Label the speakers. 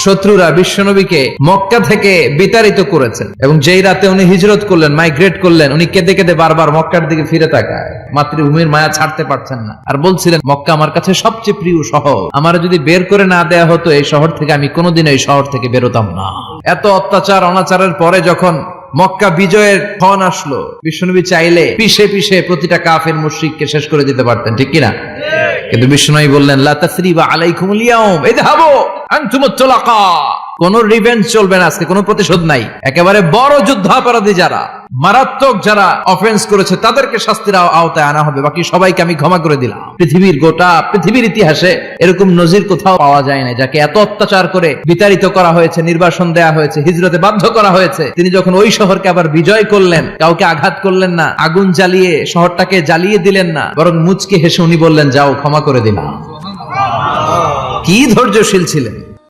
Speaker 1: শত্রুরা বিশ্বনবীকে মক্কা থেকে বিতাড়িত করেছেন এবং যেই রাতে উনি হিজরত করলেন, মাইগ্রেট করলেন, উনি কেঁদে কেঁদে বারবার মক্কার দিকে ফিরে তাকায়, মাতৃভূমির মায়া ছাড়তে পারছেন না, আর বলছিলেন মক্কা আমার কাছে সবচেয়ে প্রিয় শহর, আমার যদি বের করে না দেয়া হতো এই শহর থেকে আমি কোনোদিন এই শহর থেকে বেরোতাম না। এত অত্যাচার অনাচারের পরে যখন মক্কা বিজয়ের ক্ষণ আসলো, বিশ্বনবী চাইলে পিষে পিষে প্রতিটা কাফের মুশরিককে শেষ করে দিতে পারতেন, ঠিক কিনা? কিন্তু বিশ্বনবী বললেন লা তাসরিবা আলাইকুমুল ইয়াউম ইযহাবু আনতুমুত তুলাকা, কোন রিভেঞ্জ চলবে না আজকে, কোনো প্রতিশোধ নাই। একেবারে বড় যুদ্ধাপরাধী যারা, মারাত্মক যারা অফেন্স করেছে তাদেরকে শাস্তির আওতায় আনা হবে, বাকি সবাইকে আমি ক্ষমা করে দিলাম। গোটা পৃথিবীর ইতিহাসে এরকম নজির কোথাও পাওয়া যায় না, যাকে এত অত্যাচার করে বিতাড়িত করা হয়েছে, নির্বাসন দেয়া হয়েছে, হিজরতে বাধ্য করা হয়েছে। তিনি যখন ওই শহরকে আবার বিজয় করলেন, কাউকে আঘাত করলেন না, আগুন জ্বালিয়ে শহরটাকে জ্বালিয়ে দিলেন না, বরং মুচকে হেসে উনি বললেন যাও ক্ষমা করে দিলাম। কি ধৈর্যশীল ছিলেন।